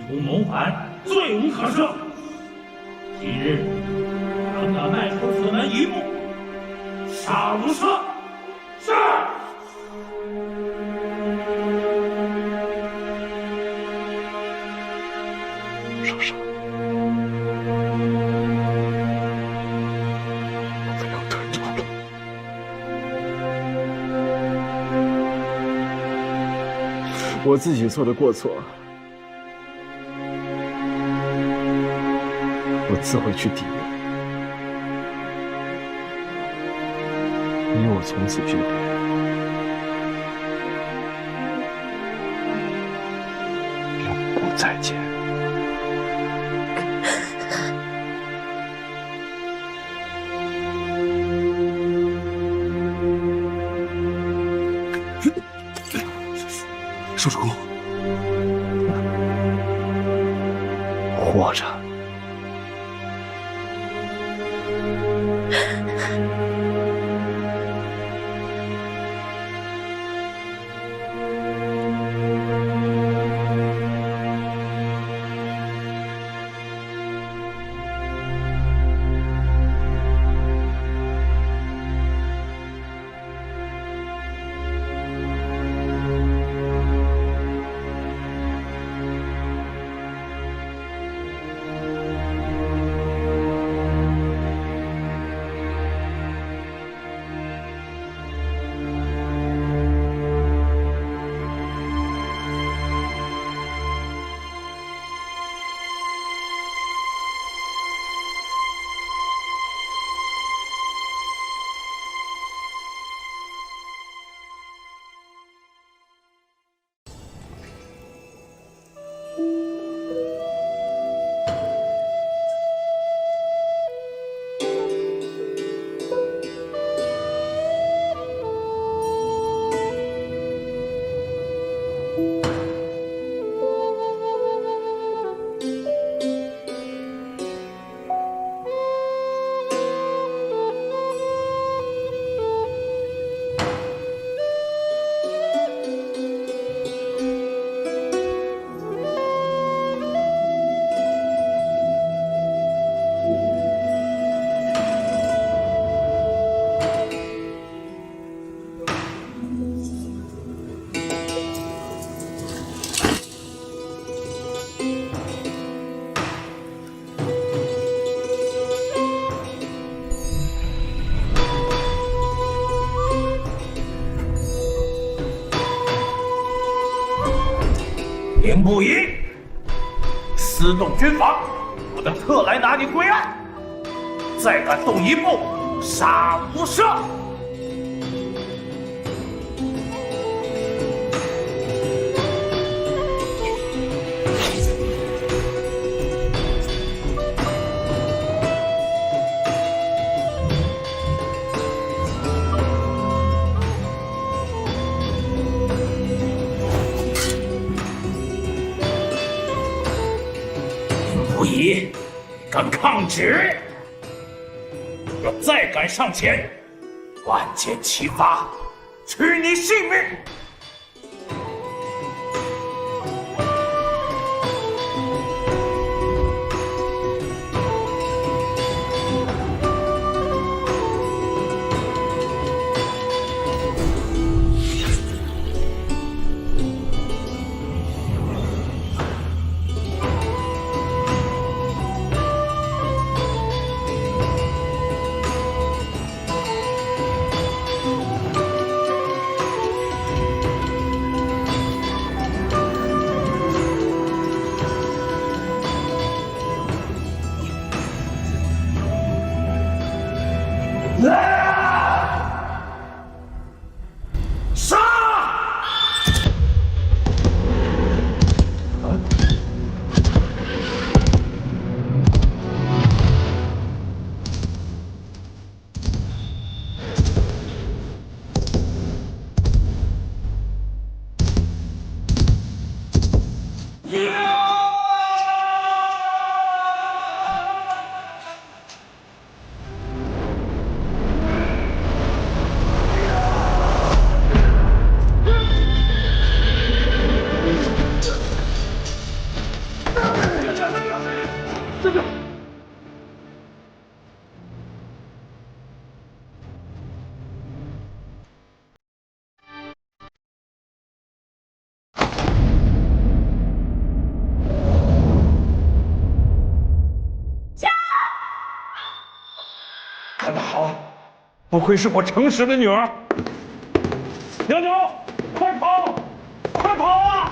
出谋反，罪无可赦。今日敢敢迈出此门一步，杀无赦。是。少少，我不要退走了。我自己做的过错，我自会去抵御。你我从此诀别，永不再见。寿主公，活着。兵不疑，私动军法，我等特来拿你归案。再敢动一步，杀无赦。不疑，敢抗旨！若再敢上前，万箭齐发，取你性命！这个。干得好！不愧是我诚实的女儿。娘娘，快跑！快跑啊！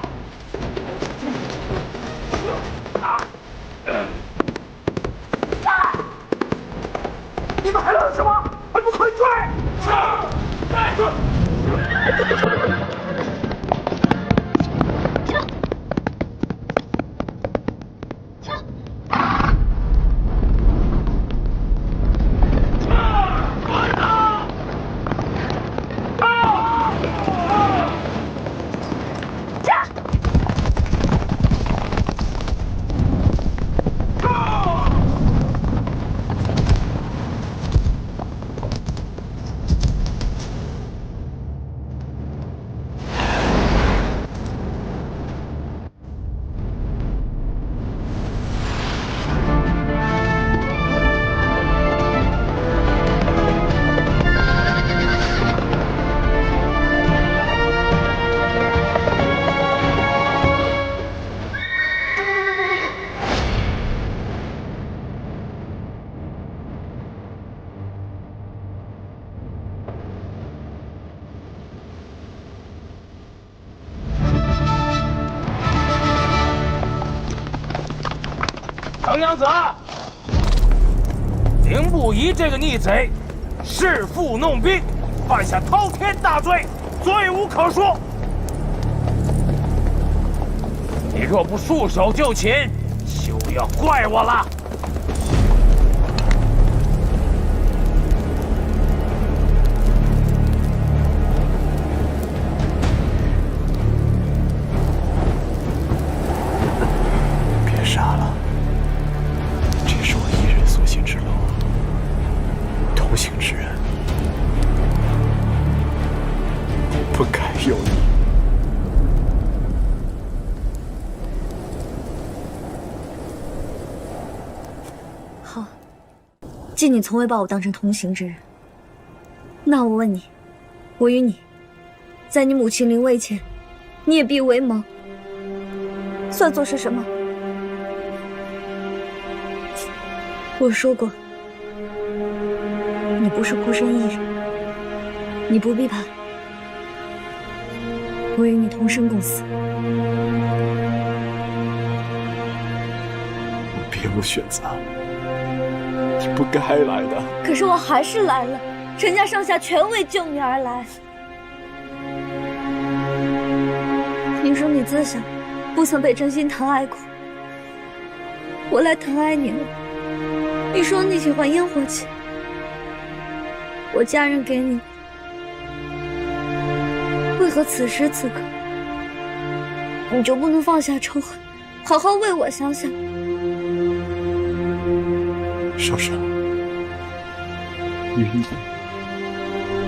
你们还愣什么？还不快追！程娘子，凌不疑这个逆贼，弑父弄兵，犯下滔天大罪，罪无可恕。你若不束手就擒，休要怪我了。别傻了。这是我一人所行之路，同行之人不该有你。好，既你从未把我当成同行之人，那我问你，我与你，在你母亲临危前，你也必为盟，算作是什么？我说过，你不是孤身一人，你不必怕，我与你同生共死。我别无选择，你不该来的。可是我还是来了，陈家上下全为救你而来。你说你自小不曾被真心疼爱过，我来疼爱你了。你说你喜欢烟火气，我嫁人给你，为何此时此刻你就不能放下仇恨，好好为我想想？少少，与你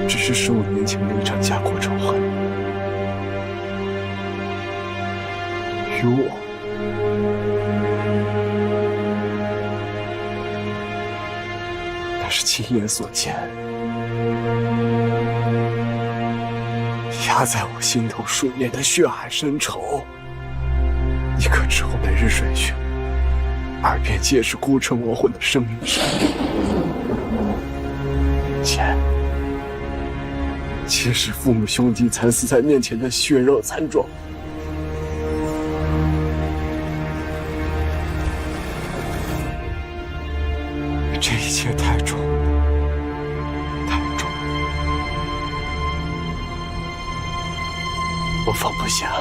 只是15年前的一场家国仇恨，与我那是亲眼所见，压在我心头数年的血海深仇。你可知我每日睡去，耳边皆是孤城亡魂的生命声。皆是父母兄弟惨死在面前的血肉残状。这一切太重，太重，我放不下，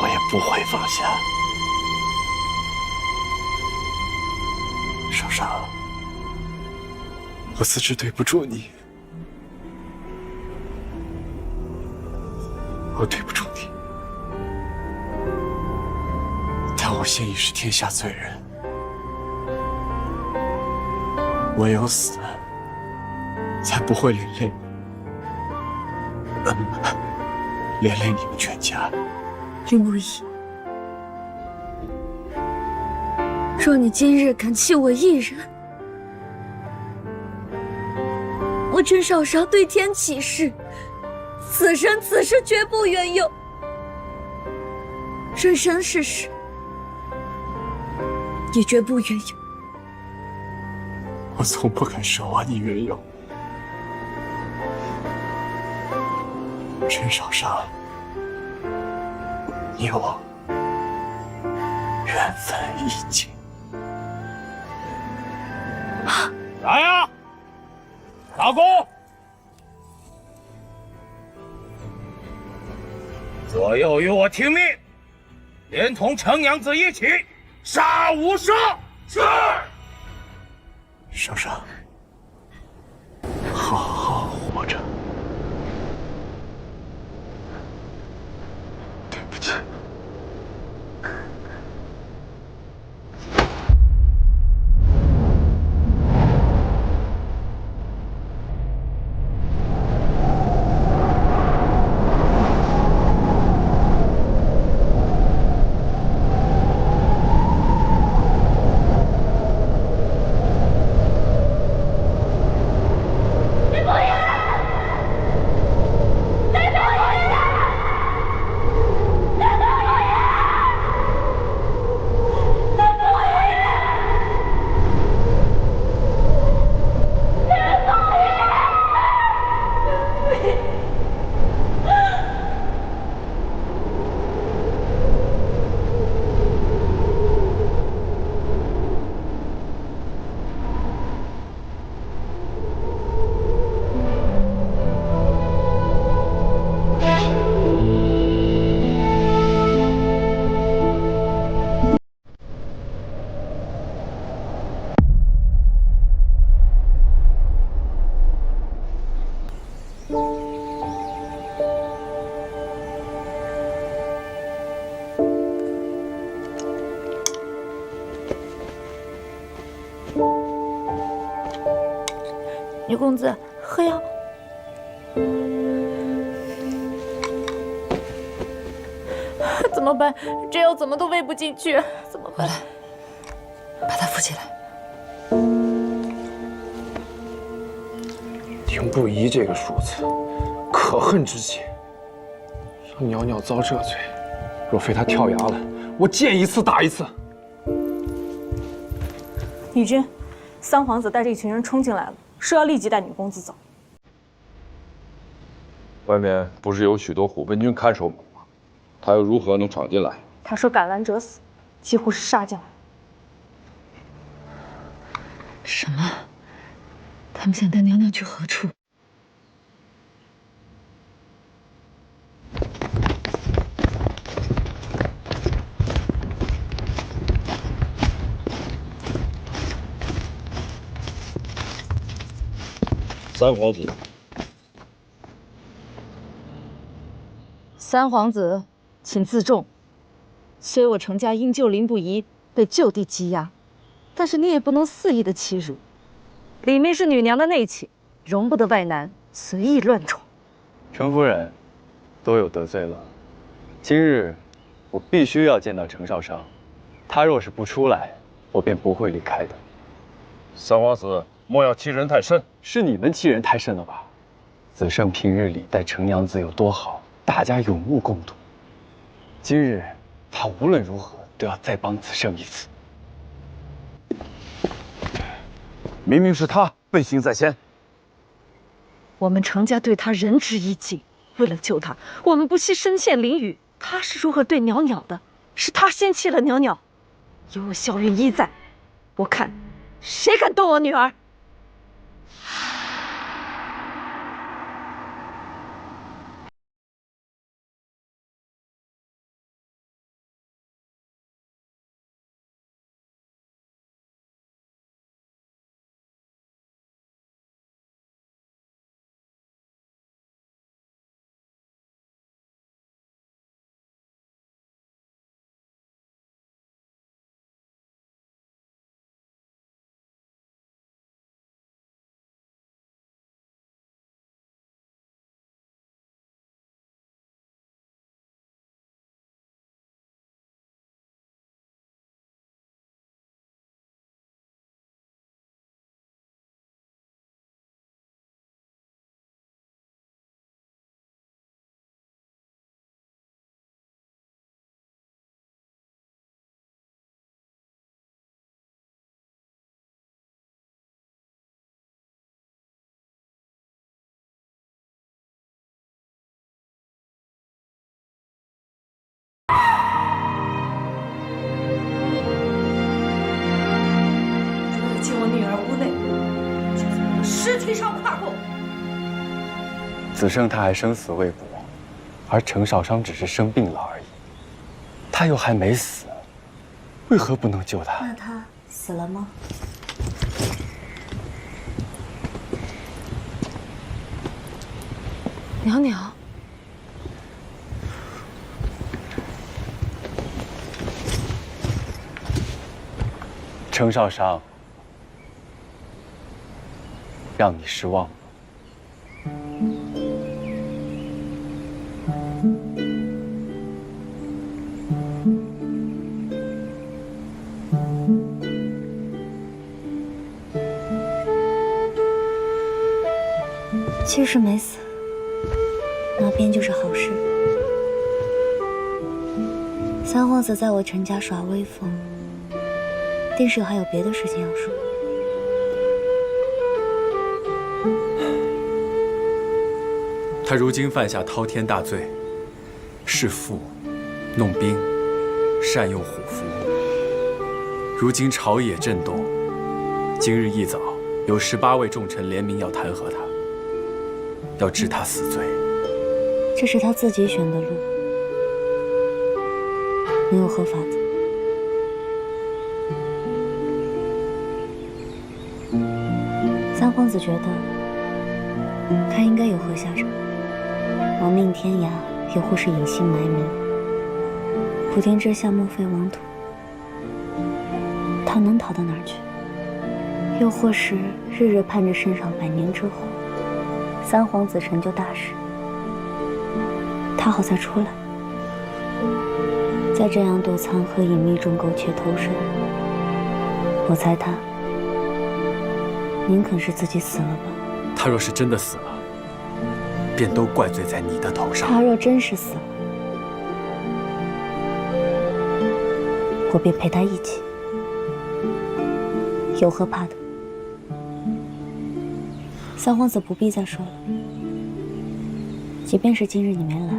我也不会放下。少少，我自知对不住你，我对不住你，但我现已是天下罪人。唯有死，才不会连累你们全家。林不疑，若你今日敢弃我一人，我陈少商对天起誓，此生此世绝不远游。人生世世，也绝不远游。我从不敢奢望你远游，陈少商，你我缘分已尽。来呀，打工！左右与我听命，连同程娘子一起杀无赦。是。少商，好好活着。对不起。女公子，喝药。怎么办？这药怎么都喂不进去，怎么办？来，把他扶起来。凌不疑这个鼠子，可恨之极。让袅袅遭这罪，若非他跳崖了，我见一次打一次。女君，三皇子带着一群人冲进来了，说要立即带女公子走。外面不是有许多虎贲军看守吗？他又如何能闯进来？他说赶拦者死，几乎是杀进来。什么？他们想带娘娘去何处？三皇子，三皇子，请自重。虽我程家因救凌不疑被就地羁押，但是你也不能肆意的欺辱。里面是女娘的内寝，容不得外男随意乱闯。程夫人，都有得罪了。今日我必须要见到程少商，他若是不出来，我便不会离开的。三皇子莫要欺人太甚。是你们欺人太甚了吧？子胜平日里待程娘子有多好，大家有目共睹。今日他无论如何都要再帮子胜一次。明明是他背信在先。我们程家对他仁至义尽，为了救他，我们不惜身陷囹圄。他是如何对袅袅的？是他先弃了袅袅。有我萧云一在，我看谁敢动我女儿。子胜他还生死未卜，而程少商只是生病了而已，他又还没死，为何不能救他？那他死了吗？袅袅，程少商，让你失望了。其实没死，那边就是好事。三皇子在我陈家耍威风，定是还有别的事情要说。他如今犯下滔天大罪，弑父、弄兵、善用虎符。如今朝野震动，今日一早有18位重臣联名要弹劾他，要治他死罪。这是他自己选的路，没有合法的。三皇子觉得他应该有何下场，亡命天涯，又或是隐姓埋名，普天之下莫非王土。他能逃到哪儿去？又或是日日盼着圣上100年之后，三皇子成就大事，他好再出来。在这样躲藏和隐秘中苟且偷生，我猜他宁肯是自己死了吧。他若是真的死了，便都怪罪在你的头上。他若真是死了，我便陪他一起，有何怕的？三皇子不必再说了，即便是今日你没来，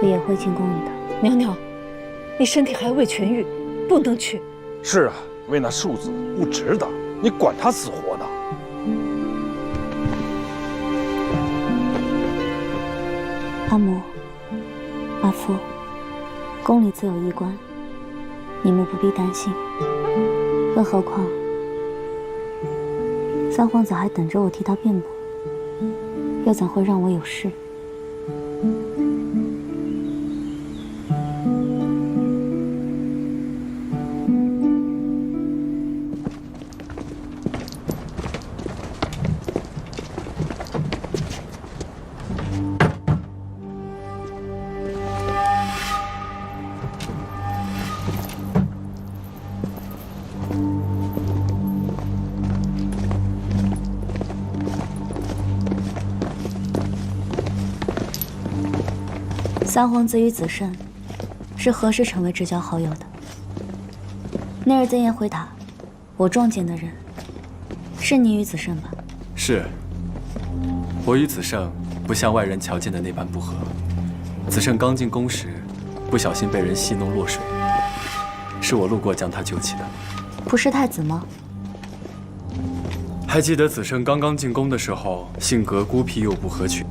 我也会进宫与他。袅袅，你身体还未痊愈，不能去。是啊，为那庶子不值得，你管他死活呢？阿母、阿父，宫里自有医官，你们不必担心。更何况，三皇子还等着我替他辩驳，又怎会让我有事？三皇子与子胜是何时成为至交好友的？那日在宴会塔，我撞见的人是你与子胜吧？是，我与子胜不像外人瞧见的那般不和。子胜刚进宫时，不小心被人戏弄落水，是我路过将他救起的。不是太子吗？还记得子胜刚刚进宫的时候，性格孤僻又不合群。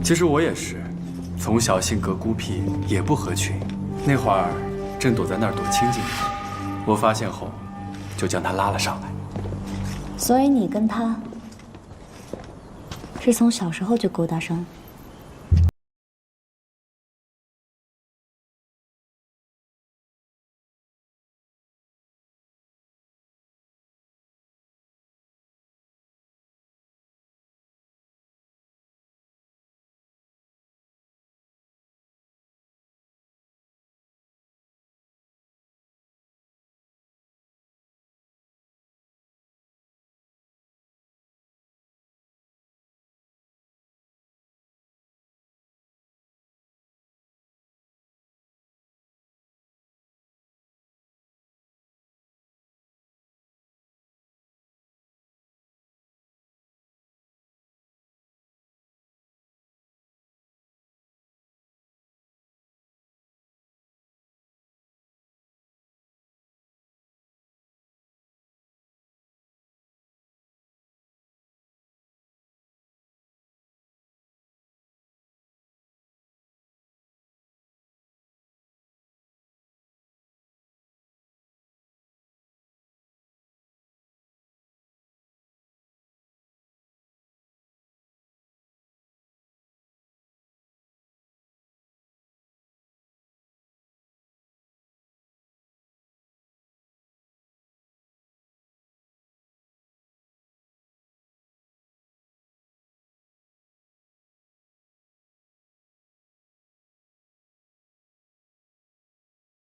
其实我也是。从小性格孤僻，也不合群。那会儿正躲在那儿躲清静，我发现后，就将他拉了上来。所以你跟他是从小时候就勾搭上了。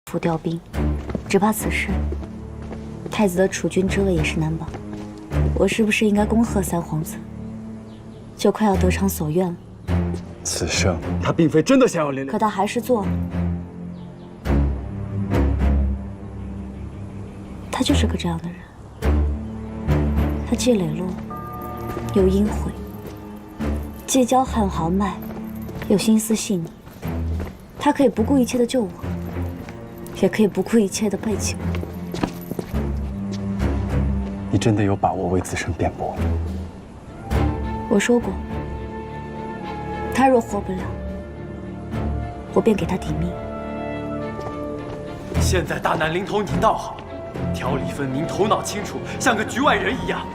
府调兵，只怕此事太子的储君之位也是难保。我是不是应该恭贺三皇子？就快要得偿所愿了。此生他并非真的想要连累，可他还是做了。他就是个这样的人，他既磊落，又阴晦；既骄悍豪迈，又心思细腻。他可以不顾一切的救我，也可以不顾一切的背弃我。你真的有把握为子生辩驳？我说过，他若活不了，我便给他抵命。现在大难临头，你倒好，条理分明，头脑清楚，像个局外人一样。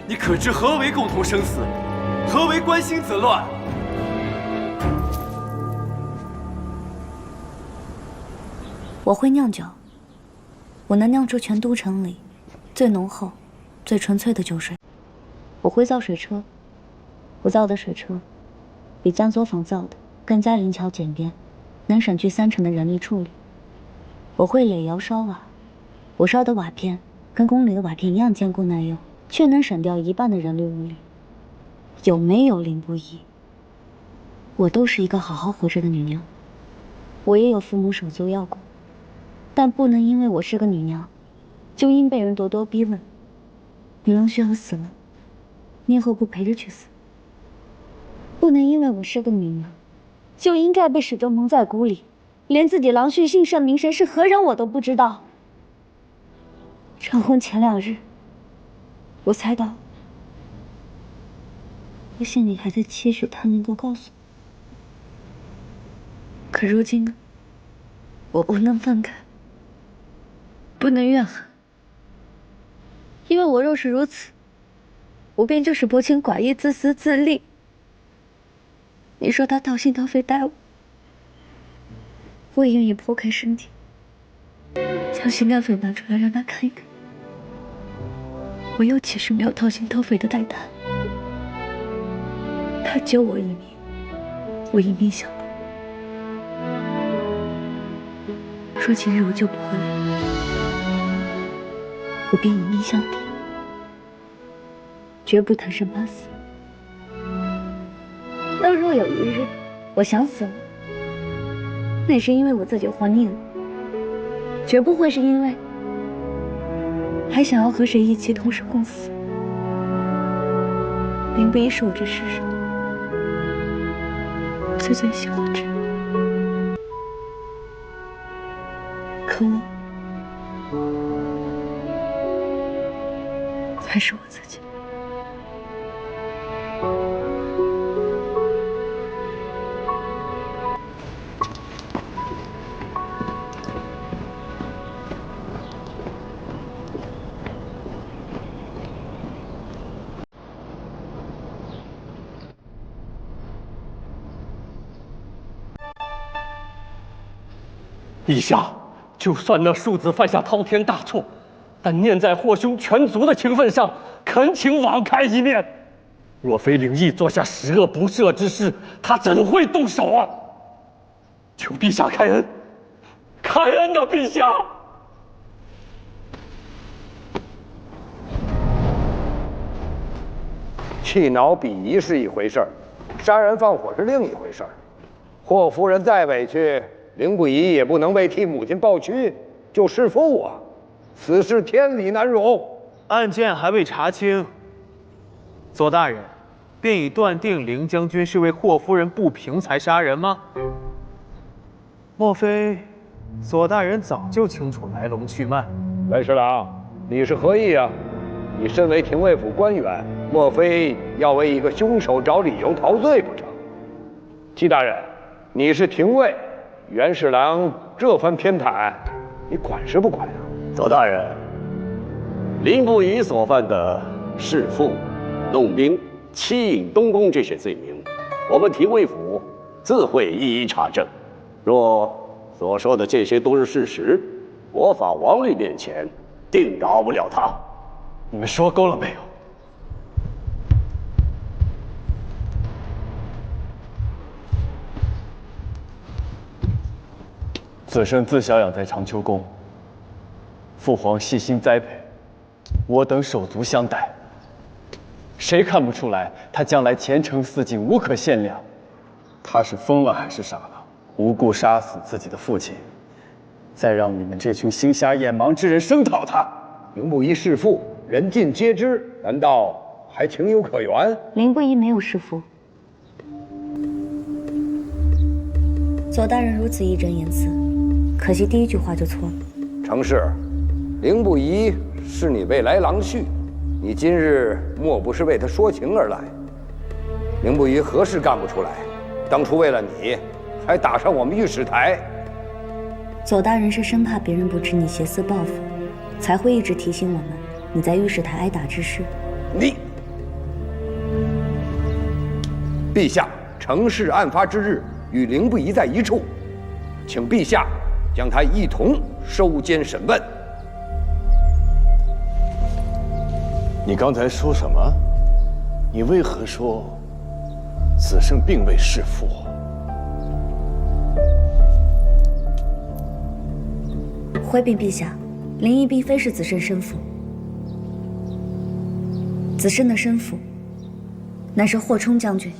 你可知何为共同生死？何为关心则乱？我会酿酒，我能酿出全都城里最浓厚、最纯粹的酒水。我会造水车，我造的水车比江作坊造的更加灵巧简便，能省去30%的人力处理。我会垒窑烧瓦，我烧的瓦片跟宫里的瓦片一样坚固耐用，却能省掉1半的人力物力。有没有零不一？我都是一个好好活着的女娘，我也有父母手足要顾。但不能因为我是个女娘，就因被人咄咄逼问。你郎需要死了，你以后不陪着去死？不能因为我是个女娘，就应该被始终蒙在鼓里，连自己郎婿姓甚名谁是何人我都不知道。成婚前2日，我猜到，我心里还在期许他能够告诉我。可如今，我不能愤慨。不能怨恨，因为我若是如此，我便就是薄情寡义、自私自利。你说他掏心掏肺待我，我也愿意剖开身体，将心肝肺拿出来让他看一看。我又岂是没有掏心掏肺的待他？他救我一命，我一命相报。说今日我救不回来，我便以命相抵，绝不贪生怕死。那若有一日我想死了，那是因为我自己活腻了，绝不会是因为还想要和谁一起同生共死。林不疑是我这世上最最喜欢之人，可我还是我自己。陛下，就算那庶子犯下滔天大错，但念在霍兄全族的情分上，恳请网开一面。若非灵异做下十恶不赦之事，他怎会动手啊？求陛下开恩，开恩啊，陛下！气恼鄙夷是一回事儿，杀人放火是另一回事儿。霍夫人再委屈，凌不疑也不能为替母亲报屈就弑父啊！此事天理难容。案件还未查清，左大人便已断定凌将军是为霍夫人不平才杀人吗？莫非左大人早就清楚来龙去脉？文侍郎，你是何意啊？你身为廷尉府官员，莫非要为一个凶手找理由逃罪不成？戚大人，你是廷尉，袁侍郎这番偏袒，你管是不管啊？左大人，凌不疑所犯的弑父、弄兵、欺隐东宫这些罪名，我们廷尉府自会一一查证。若所说的这些都是事实，我法王律面前定饶不了他。你们说够了没有？子胜自小养在长秋宫，父皇细心栽培，我等手足相待。谁看不出来他将来前程似锦，无可限量？他是疯了还是傻了？无故杀死自己的父亲，再让你们这群心瞎眼盲之人声讨他。凌不疑弑父，人尽皆知，难道还情有可原？凌不疑没有弑父。左大人如此义正言辞，可惜第一句话就错了。程氏，凌不疑是你未来郎婿，你今日莫不是为他说情而来？凌不疑何事干不出来？当初为了你，还打上我们御史台。左大人是生怕别人不知你挟私报复，才会一直提醒我们你在御史台挨打之事。陛下，程氏案发之日与凌不疑在一处，请陛下将他一同收监审问。你刚才说什么？你为何说子胜并未弑父？回禀陛下，林毅并非是子胜生父，子胜的生父乃是霍冲将军。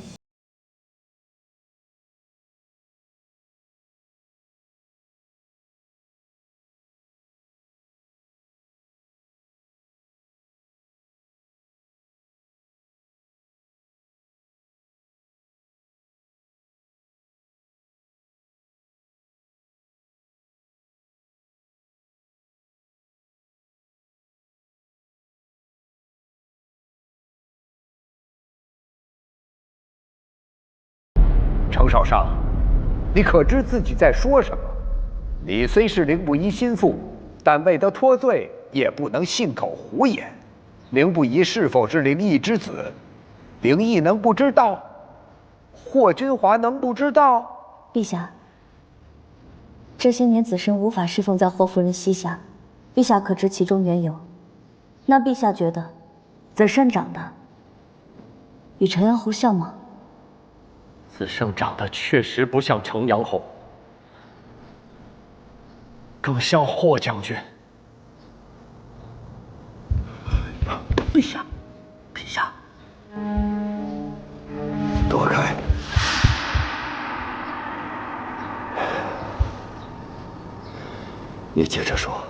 程少商，你可知自己在说什么？你虽是凌不疑心腹，但为得脱罪，也不能信口胡言。凌不疑是否是凌毅之子，凌毅能不知道？霍君华能不知道？陛下，这些年子胜无法侍奉在霍夫人膝下，陛下可知其中缘由？那陛下觉得子胜长得与程阳侯像吗？子胜长得确实不像程阳侯，更像霍将军。陛下，陛下，躲开！你接着说。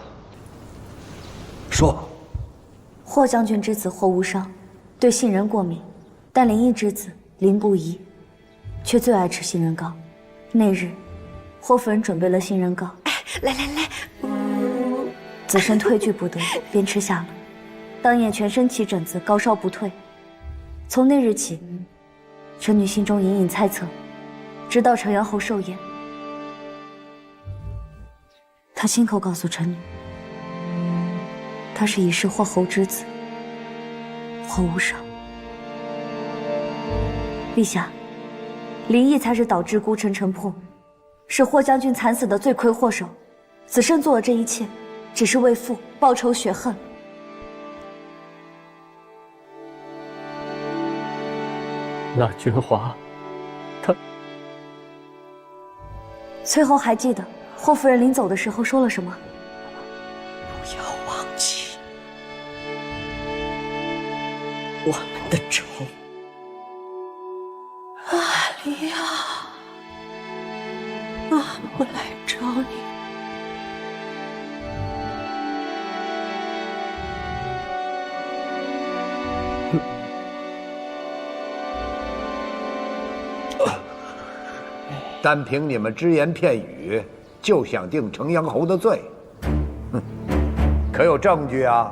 说。霍将军之子霍无伤对杏仁过敏，但林毅之子林不疑却最爱吃杏仁糕。那日，霍夫人准备了杏仁糕，来，子胜退拒不得，便吃下了。当夜全身起疹子，高烧不退。从那日起，臣女心中隐隐猜测，直到程阳侯寿宴，他亲口告诉臣女，他是已是霍侯之子霍无伤。陛下，林毅才是导致孤城城破，是霍将军惨死的罪魁祸首。子胜做了这一切，只是为父报仇雪恨。那君华，他……崔侯还记得霍夫人临走的时候说了什么？不要忘记我们的仇。阿离呀，俺不来找你。单凭你们只言片语，就想定程阳侯的罪，哼，可有证据啊？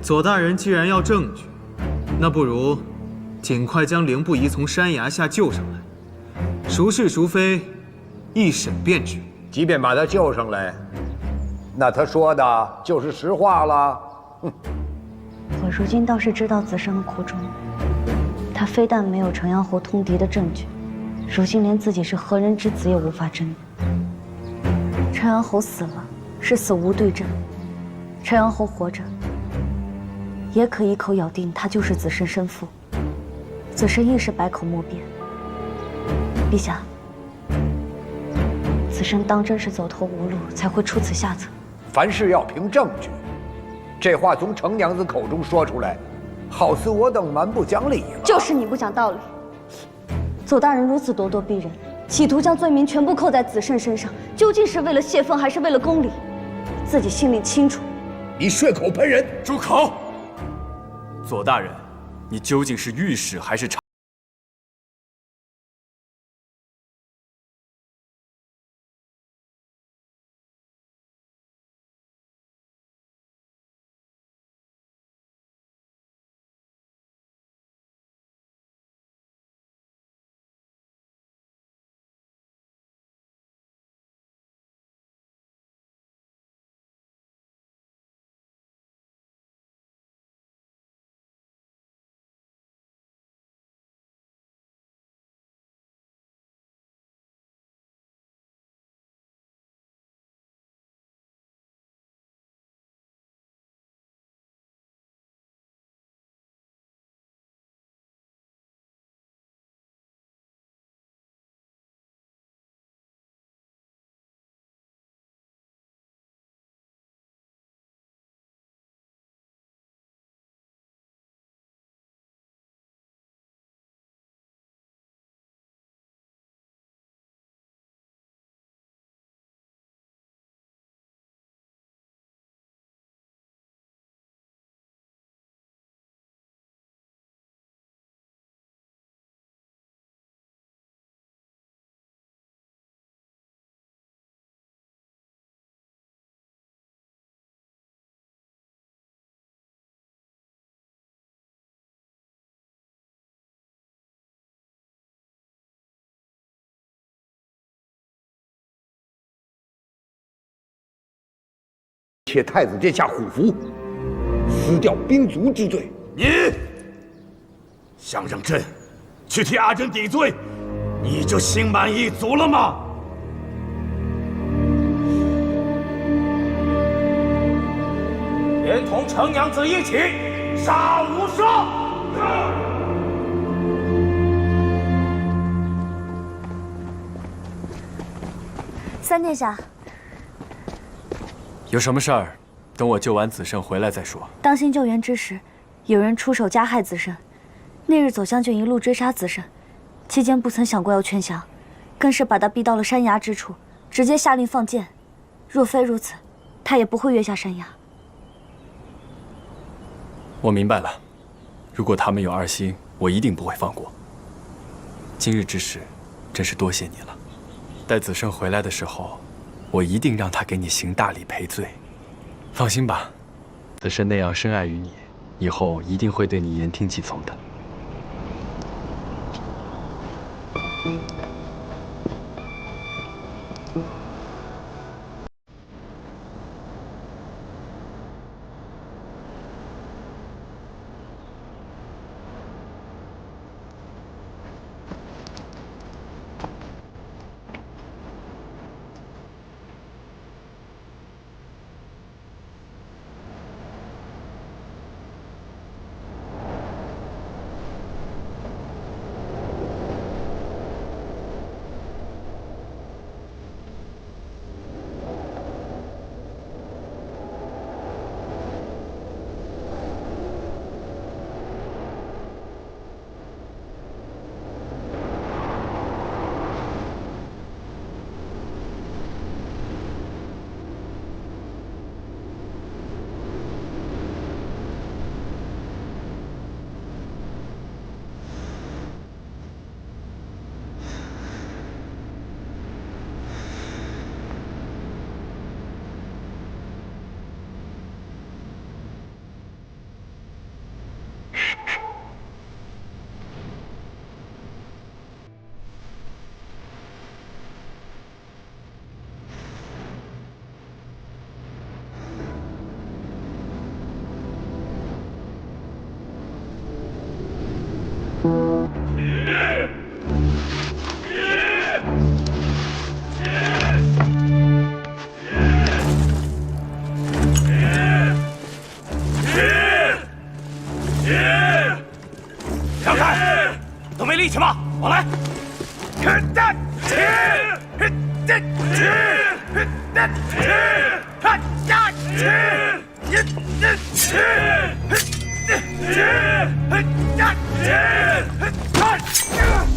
左大人既然要证据，那不如尽快将凌不疑从山崖下救上来，孰是孰非，一审便知。即便把他救上来，那他说的就是实话了。哼，我如今倒是知道子胜的苦衷，他非但没有程阳侯通敌的证据，如今连自己是何人之子也无法证明。程阳侯死了，是死无对证；程阳侯活着，也可一口咬定他就是子胜生父。子胜亦是百口莫辩。陛下，子子申当真是走投无路，才会出此下策。凡事要凭证据，这话从程娘子口中说出来，好似我等蛮不讲理了。就是你不讲道理。左大人如此咄咄逼人，企图将罪名全部扣在子申身上，究竟是为了泄愤还是为了公理？自己心里清楚。你血口喷人！住口！左大人，你究竟是御史还是察？且太子殿下虎符，撕掉兵卒之罪。你想让朕去替阿珍抵罪，你就心满意足了吗？连同程娘子一起杀无赦！三殿下，有什么事儿，等我救完子申回来再说。当心救援之时，有人出手加害子申。那日左将军一路追杀子申，期间不曾想过要劝降，更是把他逼到了山崖之处，直接下令放箭。若非如此，他也不会跃下山崖。我明白了，如果他们有二心，我一定不会放过。今日之事，真是多谢你了。待子申回来的时候，我一定让他给你行大礼赔罪。放心吧，子申那样深爱于你，以后一定会对你言听计从的。让开！都没力气吗？我来！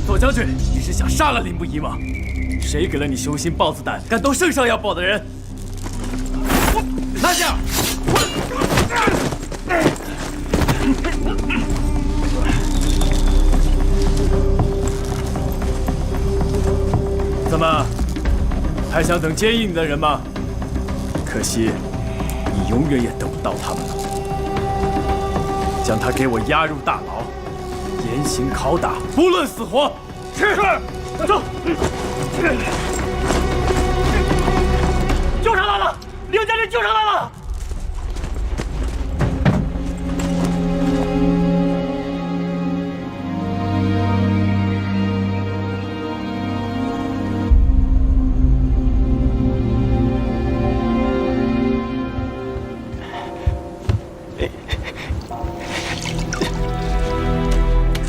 左将军，你是想杀了林不疑吗？谁给了你雄心豹子胆，敢动圣上要保的人？拿下！怎么，还想等接应你的人吗？可惜，你永远也等不到他们了。将他给我押入大牢，严刑拷打，不论死活。是，走。救上来了，凌将军救上来了。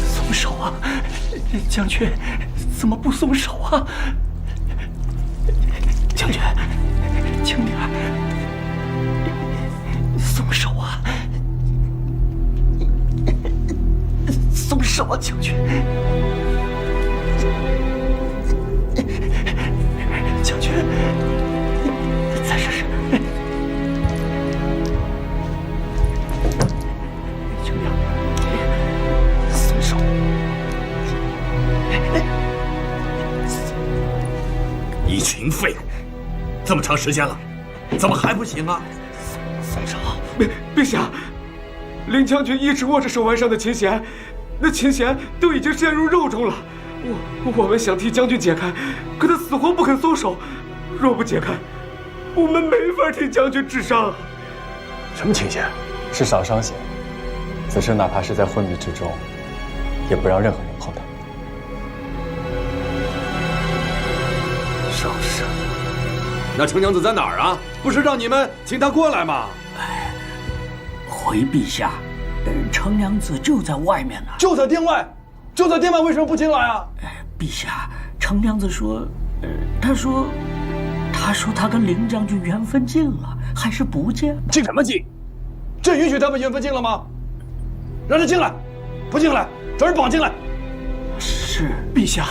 松手啊，将军，怎么不松手啊？将军，轻点，松手啊！松手啊，将军！将军，再试试。轻点，松手。一群废物！这么长时间了，怎么还不行啊？松手！陛下，凌将军一直握着手腕上的琴弦，那琴弦都已经陷入肉中了。我们想替将军解开，可他死活不肯松手。若不解开，我们没法替将军治伤。什么琴弦？是赏伤弦。此事哪怕是在昏迷之中，也不让任何人碰它。赏伤。那程娘子在哪儿啊？不是让你们请她过来吗？回陛下，程娘子就在外面呢。就在殿外，就在殿外，为什么不进来啊？陛下，程娘子说，她说她跟凌将军缘分尽了，还是不见。进什么进？朕允许他们缘分尽了吗？让他进来，不进来，找人绑进来。是陛下，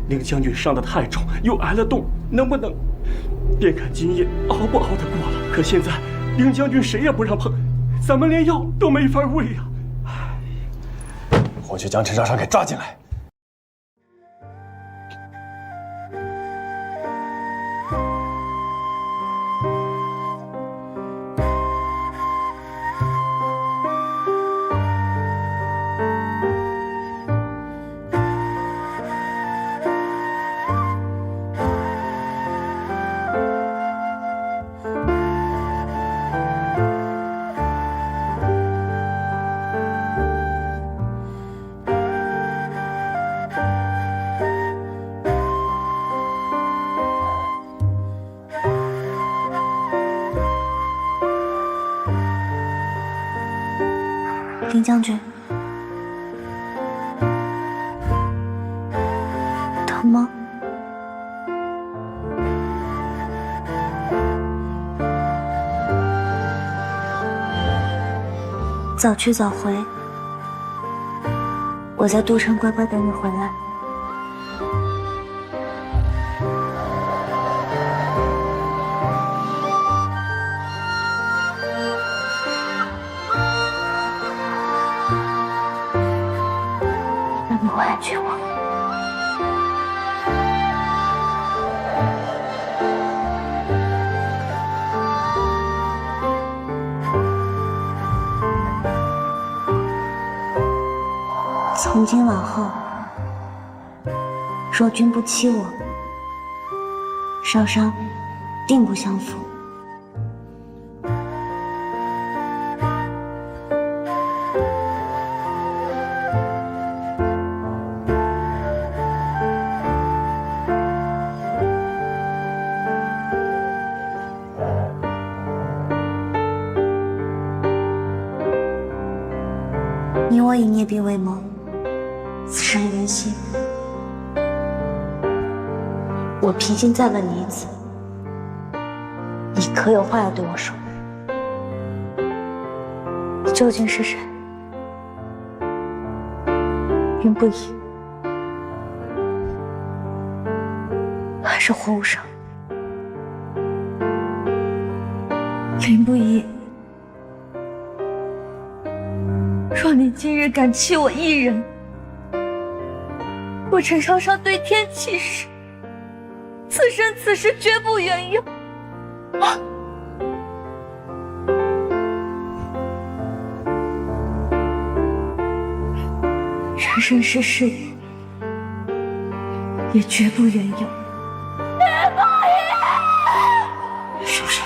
凌将军伤得太重，又挨了冻，能不能便看今夜熬不熬得过了？可现在凌将军谁也不让碰，咱们连药都没法喂呀。我去将陈少商给抓进来。林将军，疼吗？早去早回，我在都城乖乖等你回来。让你回来娶我。从今往后，若君不欺我，少商定不相负。你我以孽病为谋，此生缘兮。我披荆再问你一次，你可有话要对我说？你究竟是谁？云不疑，还是火无伤？林不疑，若你今日敢弃我一人，我陈少商对天起誓，此生此世绝不远游。生生世世也绝不远游。是不是？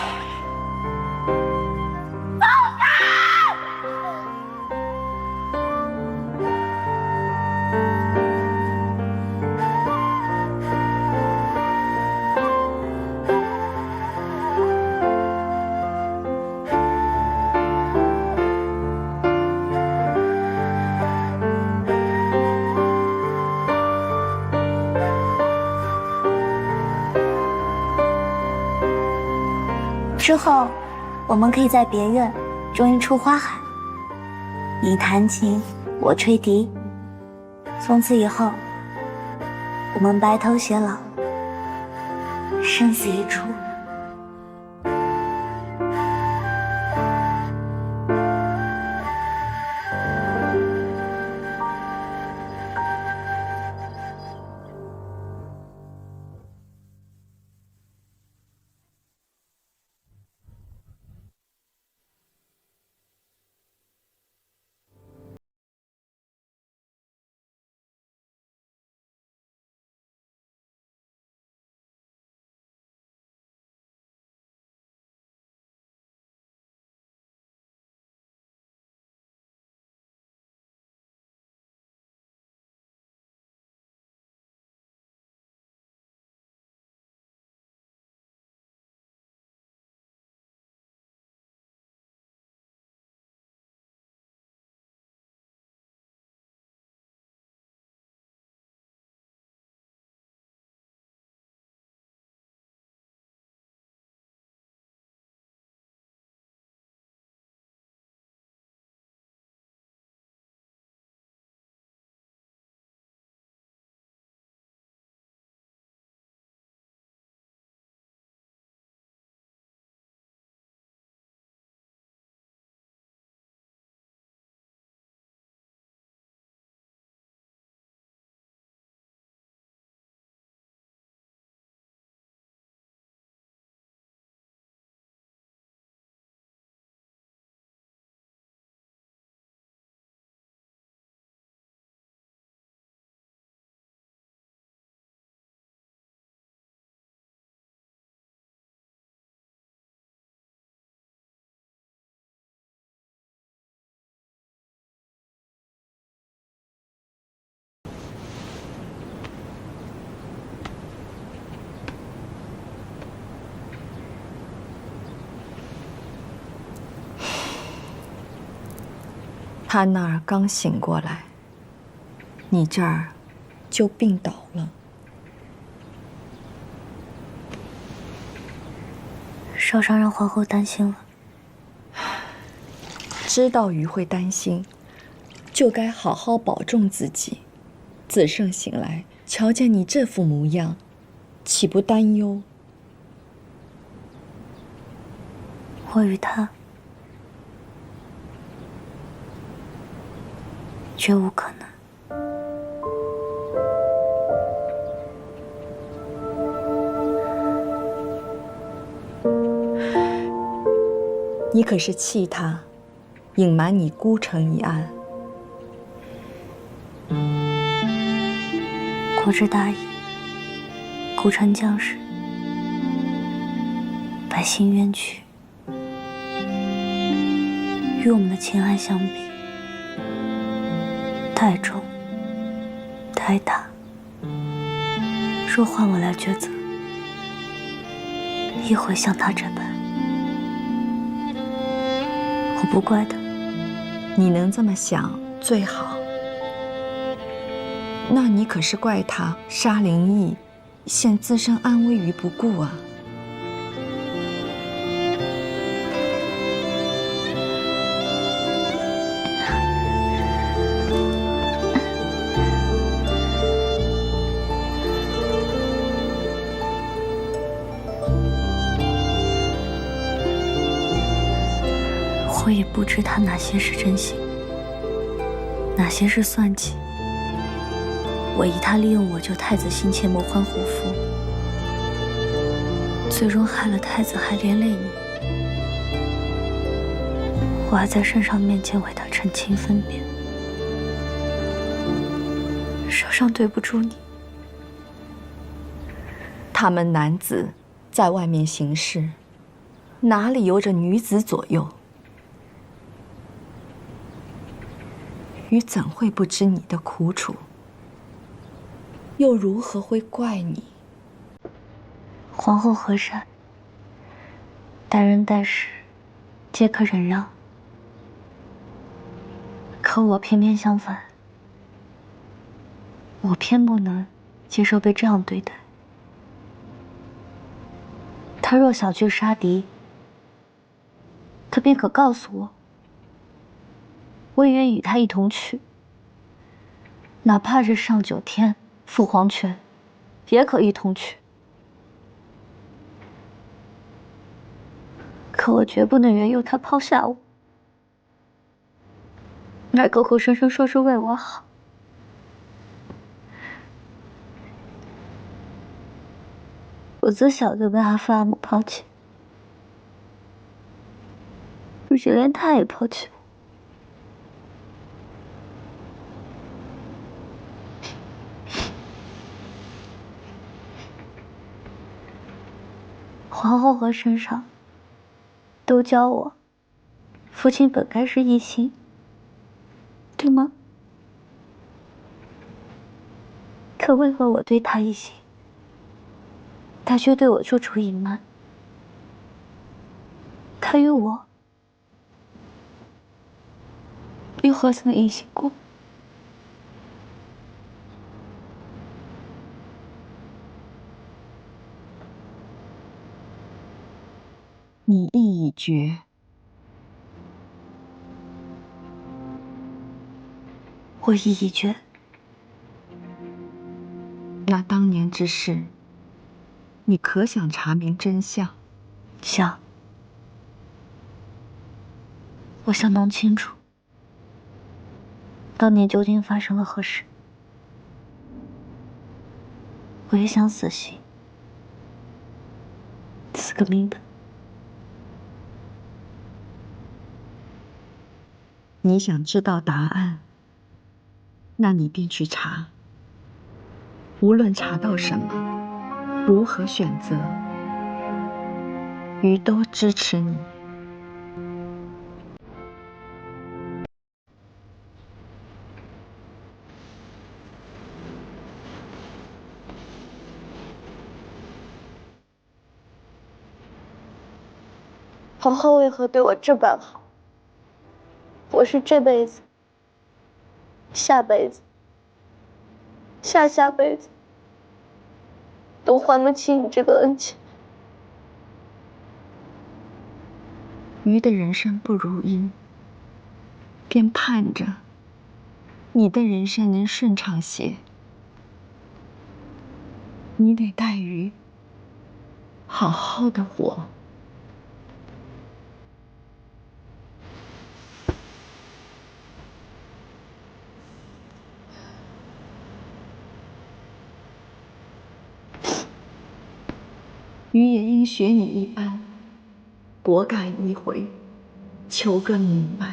之后，我们可以在别院种一处花海，你弹琴，我吹笛。从此以后，我们白头偕老，生死一出。他那儿刚醒过来，你这儿就病倒了。少商让皇后担心了。知道余会担心，就该好好保重自己。子胜醒来，瞧见你这副模样，岂不担忧？我与他绝无可能。你可是气他，隐瞒你孤城一案。国之大义，孤城将士，百姓冤屈，与我们的秦案相比，太重太大。若换我来抉择，亦会像他这般。我不怪他。你能这么想最好。那你可是怪他杀林毅，陷自身安危于不顾啊！我也不知他哪些是真心，哪些是算计。我疑他利用我救太子心切谋还虎符，最终害了太子，还连累你。我还在圣上面前为他澄清分辨，圣上对不住你。他们男子在外面行事，哪里由着女子左右？鱼怎会不知你的苦楚？又如何会怪你？皇后和善，待人待事皆可忍让，可我偏偏相反，我偏不能接受被这样对待。他若想去杀敌，他便可告诉我，我也愿与他一同去，哪怕是上九天、赴黄泉，也可一同去。可我绝不能任由他抛下我，还口口声声说是为我好。我自小就被他父阿母抛弃，如今连他也抛弃我。皇后和圣上都教我，父亲本该是一心，对吗？可为何我对他一心，他却对我处处隐瞒？他与我又何曾一心过？你意已决，我意已决。那当年之事，你可想查明真相？想。我想弄清楚，当年究竟发生了何事。我也想死心，死个明白。你想知道答案，那你便去查。无论查到什么，如何选择，鱼都支持你。皇后为何对我这般好？我是这辈子、下辈子、下下辈子都还不起你这个恩情。鱼的人生不如意，便盼着你的人生能顺畅些。你得带鱼好好的活。鱼也应学你一般，果敢一回，求个明白。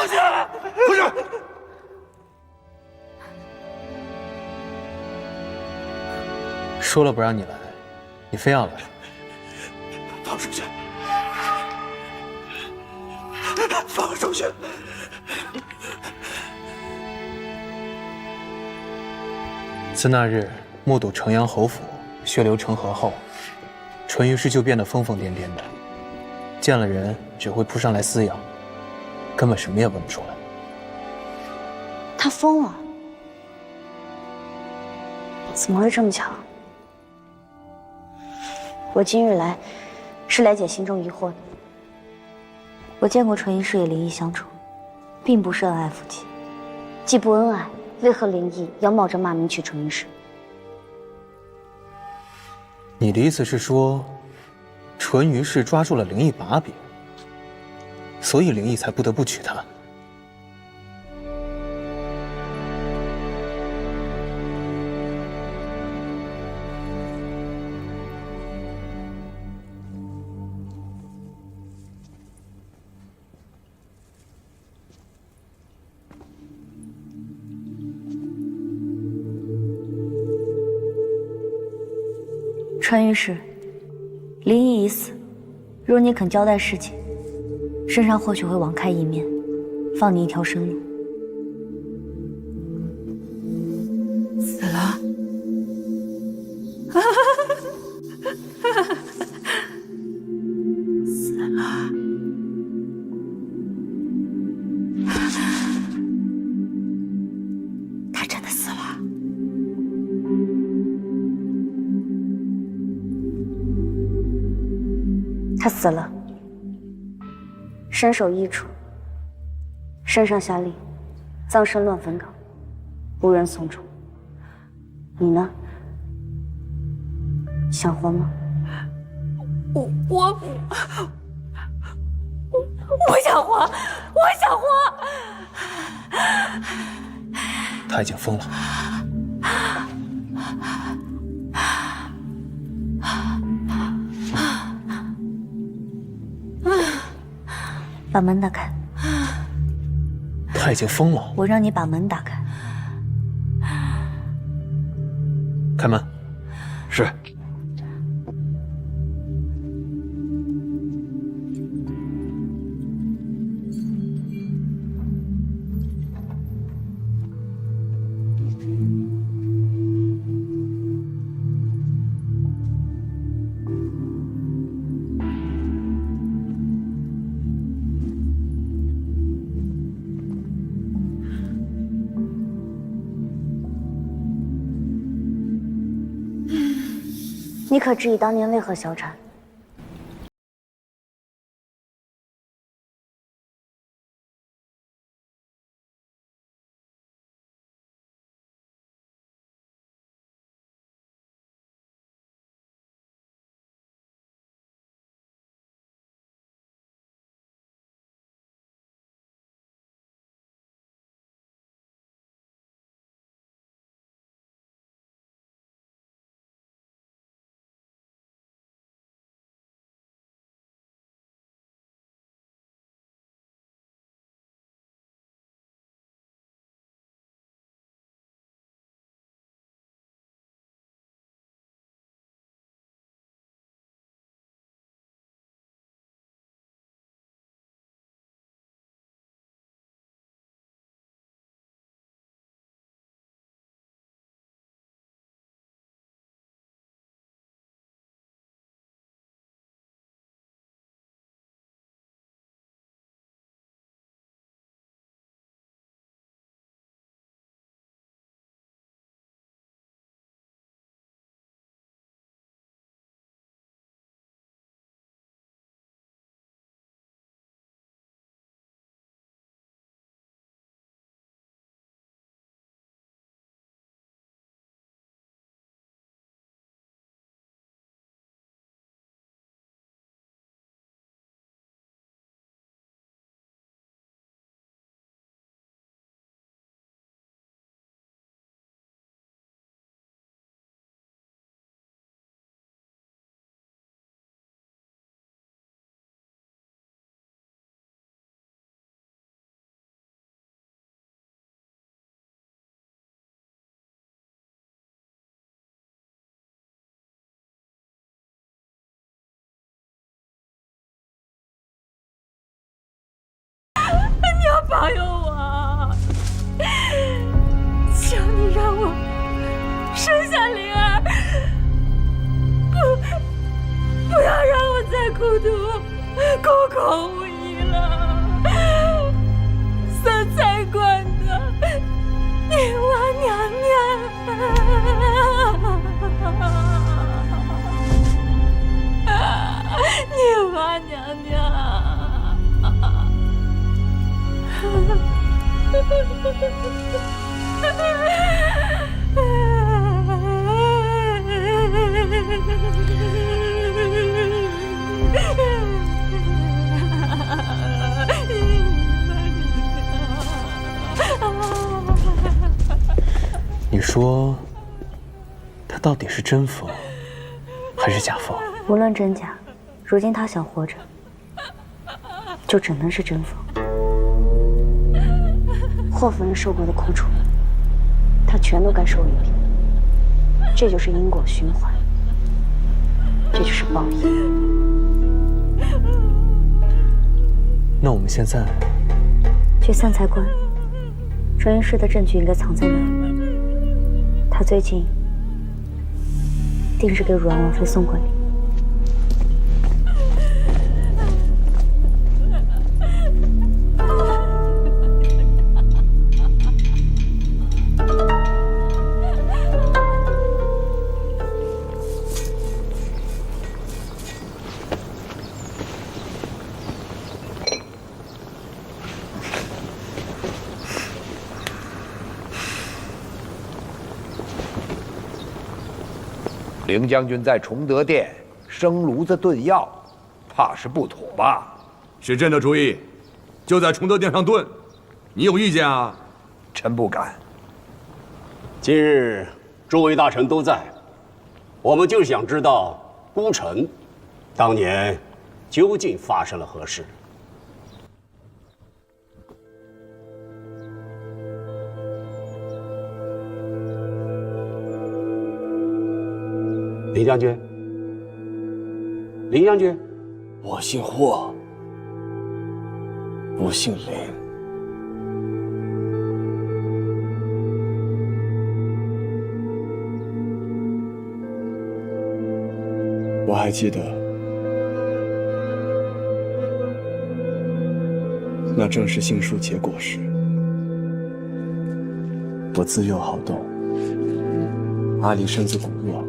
出去！不是。说了不让你来，你非要来。放出去！放出去！自那日目睹城阳侯府血流成河后，淳于氏就变得疯疯癫癫的，见了人只会扑上来撕咬，根本什么也问不出来。他疯了？怎么会这么巧？我今日来，是来解心中疑惑的。我见过淳于氏与灵异相处，并不是恩爱夫妻。既不恩爱，为何灵异要冒着骂名娶淳于氏？你的意思是说，淳于氏抓住了灵异把柄，所以灵异才不得不娶她？淳于氏，灵异已死，若你肯交代事情，圣上或许会网开一面，放你一条生路。死了？死了？他真的死了？他死了，身首异处，圣上下令，葬身乱坟岗，无人送终。你呢？想活吗？我想活，我想活。他已经疯了。把门打开。他已经疯了。我让你把门打开。开门。是。你可知以当年为何小产？保佑我！求你让我生下灵儿，不要让我再孤独、孤口无依了。三才观的女娲娘娘，女娲娘娘。你说，他到底是真佛，还是假佛？无论真假，如今他想活着，就只能是真佛。霍夫人受过的苦楚，他全都该受一遍。这就是因果循环，这就是报应。那我们现在去三才观，传音师的证据应该藏在那儿。他最近定是给汝安王妃送过礼。凌将军在崇德殿生炉子炖药，怕是不妥吧？是朕的主意，就在崇德殿上炖。你有意见啊？臣不敢。今日诸位大臣都在，我们就想知道孤臣当年究竟发生了何事。林将军，林将军，我姓霍，不姓林。我还记得，那正是杏树结果时，我自幼好动，阿离身子骨弱。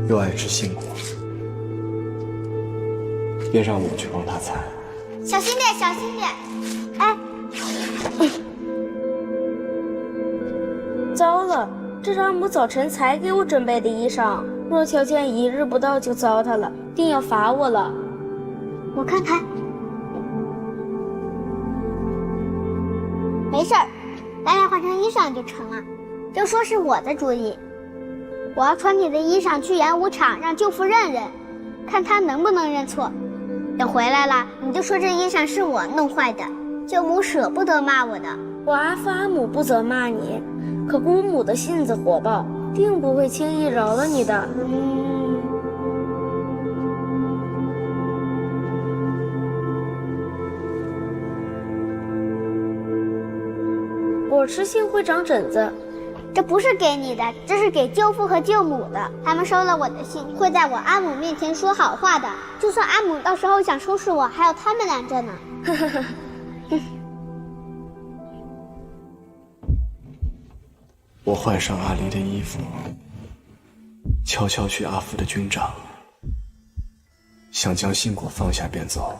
又爱吃杏果，便让我去帮他采。小心点，小心点！哎，糟了，这是阿母早晨才给我准备的衣裳，若条件1日不到就糟蹋了，定要罚我了。我看看，没事儿，咱俩换成衣裳就成了。就说是我的主意。我要穿你的衣裳去演武场，让舅父认认，看他能不能认错。等回来了，你就说这衣裳是我弄坏的，舅母舍不得骂我的。我阿父阿母不责骂你，可姑母的性子火爆，定不会轻易饶了你的。我吃杏会长疹子。这不是给你的，这是给舅父和舅母的。他们收了我的信，会在我阿母面前说好话的。就算阿母到时候想收拾我，还有他们拦着呢。我换上阿离的衣服，悄悄去阿父的军帐，想将杏果放下便走。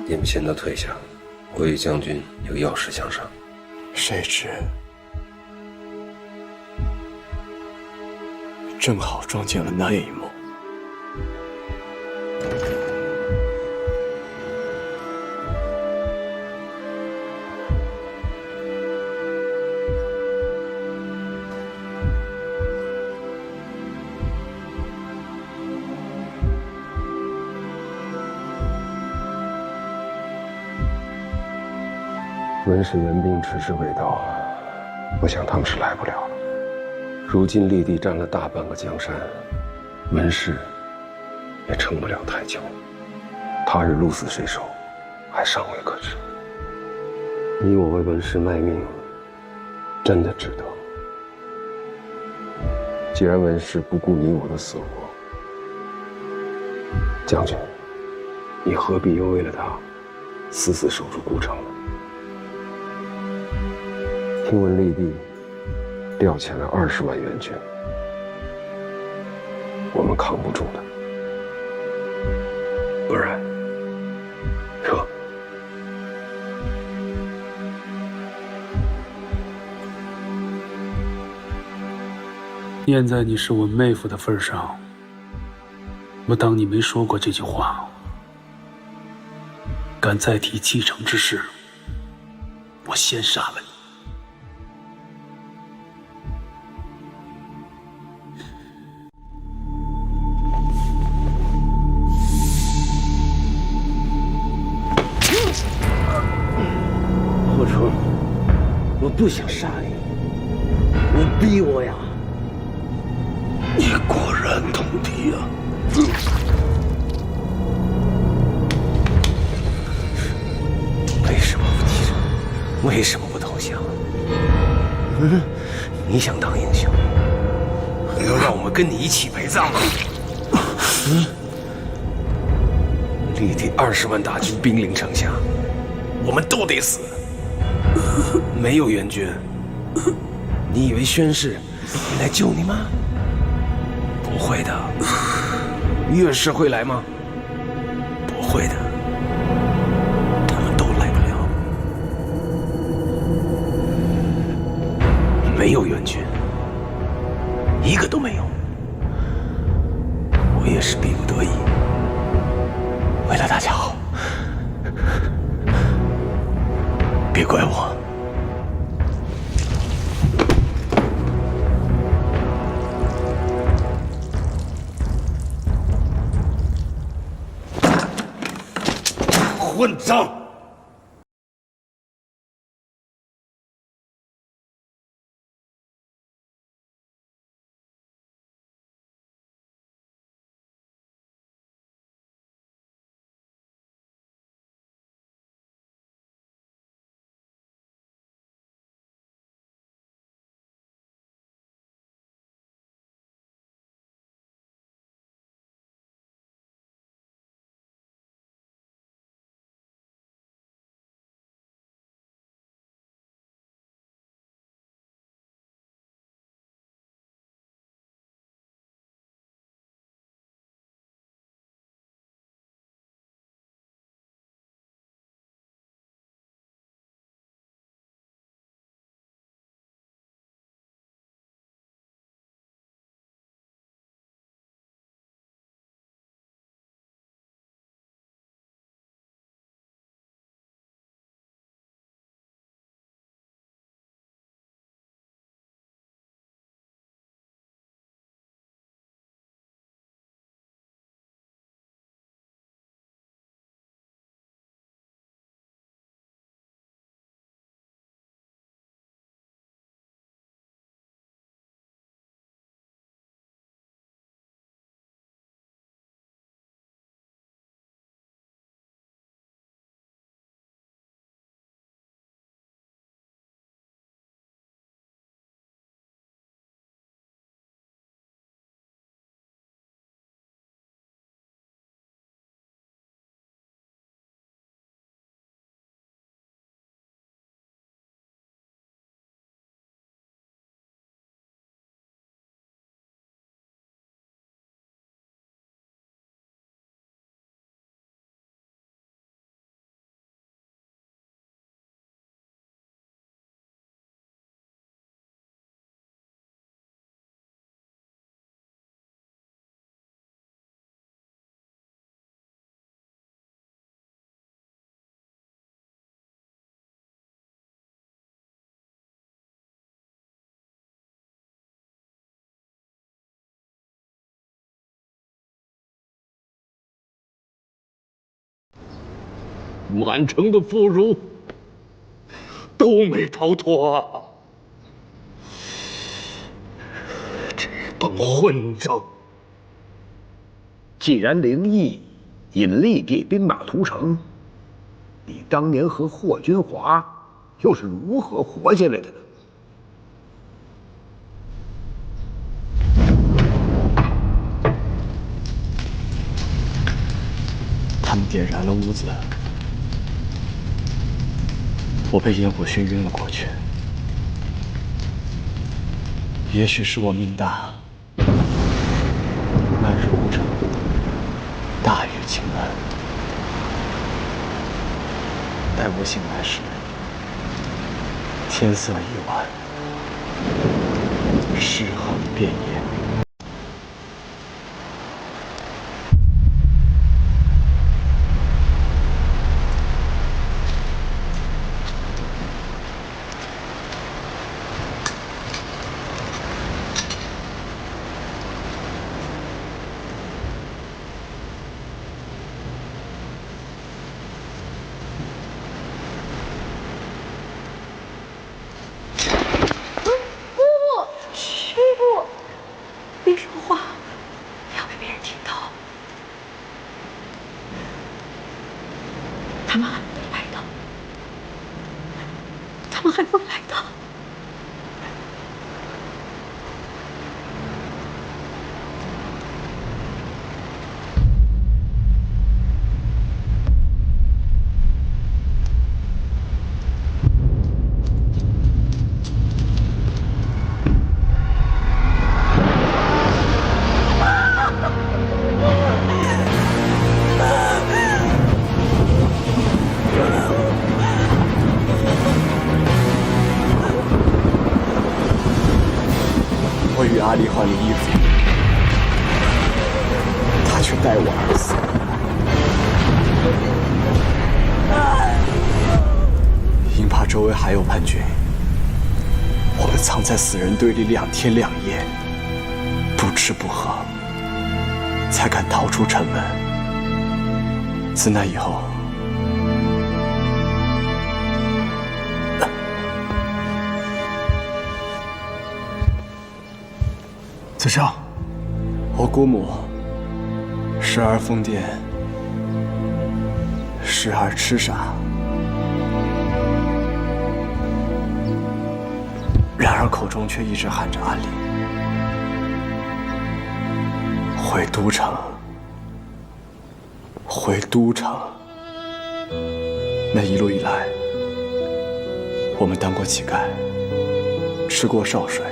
你们先都退下，我与将军有要事相商。谁知正好撞见了那一幕。文氏援兵迟迟未到，我想他们是来不了了。如今立地占了大半个江山，文氏也撑不了太久。他日鹿死谁手，还尚未可知。你我为文氏卖命，真的值得。既然文氏不顾你我的死活，将军，你何必又为了他死死守住孤城呢？听闻厉帝调遣了20万援军，我们扛不住的。不然，撤。念在你是我妹夫的份上，我当你没说过这句话。敢再提继承之事，我先杀了你。霍冲，我不想杀你，你逼我呀！你果然通敌啊！为什么不提升？为什么不投降？你想当英雄，还要让我们跟你一起陪葬吗？厉帝20万大军兵临城下，我们都得死。没有援军，你以为宣氏会来救你吗？不会的。岳氏会来吗？不会的，他们都来不了。没有援军，一个都没有。我也是逼不得已，为了大家好，别怪我。混账！满城的妇孺都没逃脱啊！这帮混账，既然灵异引立地兵马屠城，你当年和霍君华又是如何活下来的呢？他们点燃了屋子，我被烟火熏晕了过去。也许是我命大，漫日无常，大雨晴安。待我醒来时，天色已晚，尸横遍野。别说话，要被别人听到。他们还会来的，他们还会来的。我与阿离换了衣服，他却带我而死。因怕周围还有叛军，我们藏在死人堆里2天2夜，不吃不喝，才敢逃出城门。自那以后，子尚，我姑母时而疯癫，时而痴傻，然而口中却一直喊着安离。回都城，回都城。那一路以来，我们当过乞丐，吃过潲水，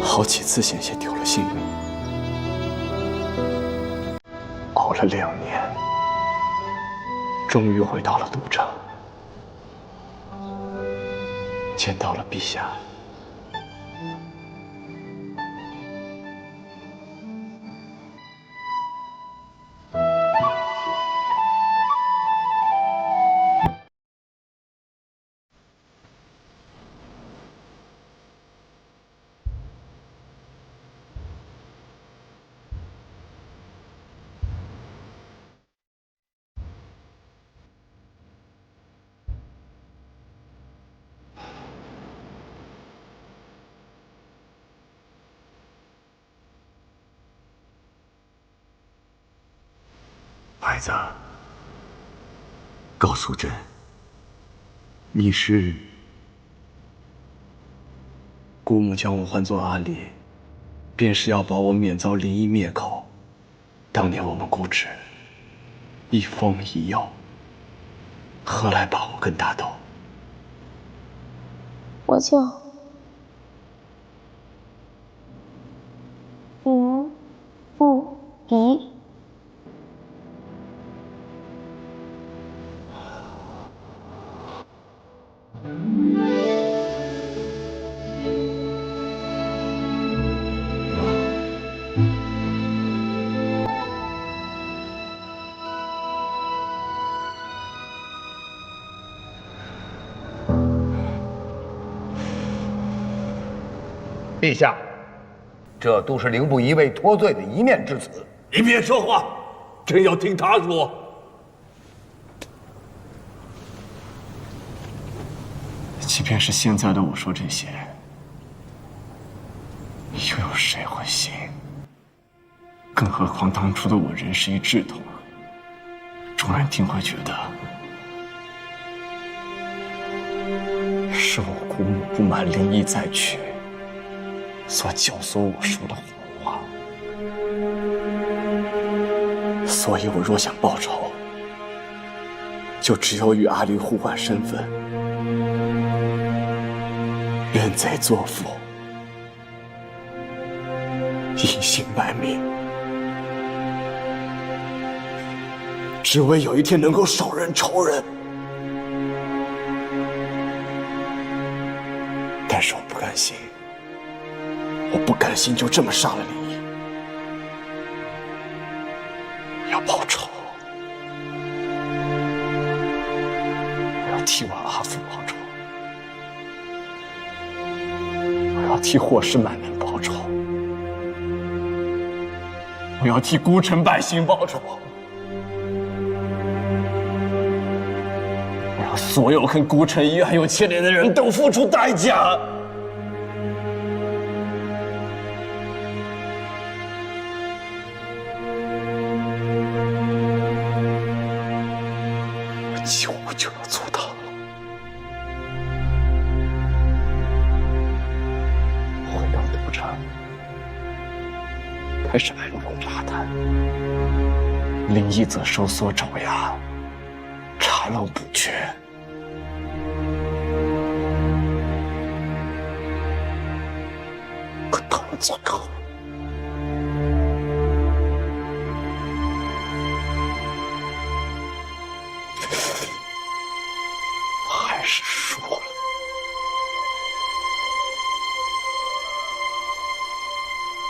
好几次险些丢了性命，熬了2年，终于回到了都城，见到了陛下。孩子，告诉朕，你是？姑母将我唤作阿离，便是要保我免遭灵异灭口。当年我们固执，一疯一幼，何来把我跟大斗？我叫林不疑。陛下，这都是凌不疑为脱罪的一面之词。你别说话，朕要听他说。即便是现在的我说这些，又有谁会信？更何况当初的我人是一志同，众人定会觉得是我姑母不满灵异再娶，所教唆我说的胡话。所以我若想报仇，就只有与阿离互换身份，认贼作父，隐姓埋名，只为有一天能够手刃仇人。但是我不甘心，我不甘心就这么杀了林毅。我要报仇，我要替我阿父报仇，我要替霍氏满门报仇，我要替孤城百姓报仇，我要所有跟孤城医院有牵连的人都付出代价。我几乎就要做到了。回到都城，开始暗中查探，林毅则收缩爪牙，查漏补缺。可到了最后，还是输了。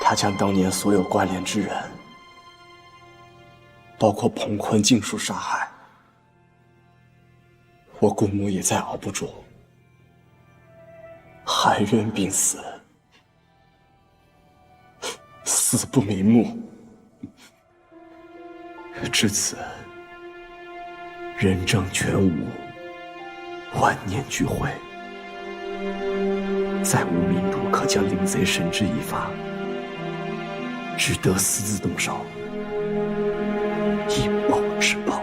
他将当年所有关联之人，包括彭坤尽数杀害。我姑母也再熬不住，含冤病死，死不瞑目。至此，人证全无，万念俱灰，再无民主可将林贼绳之以法，只得私自动手，以暴制暴。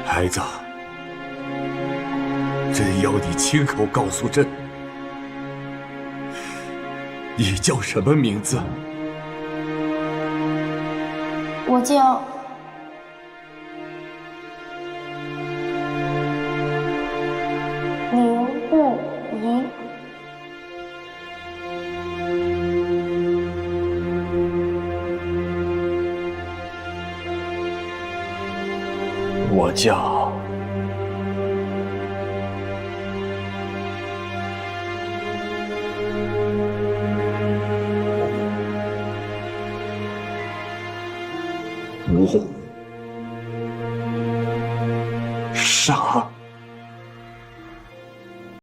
孩子，朕要你亲口告诉朕，你叫什么名字？我叫林不疑。我叫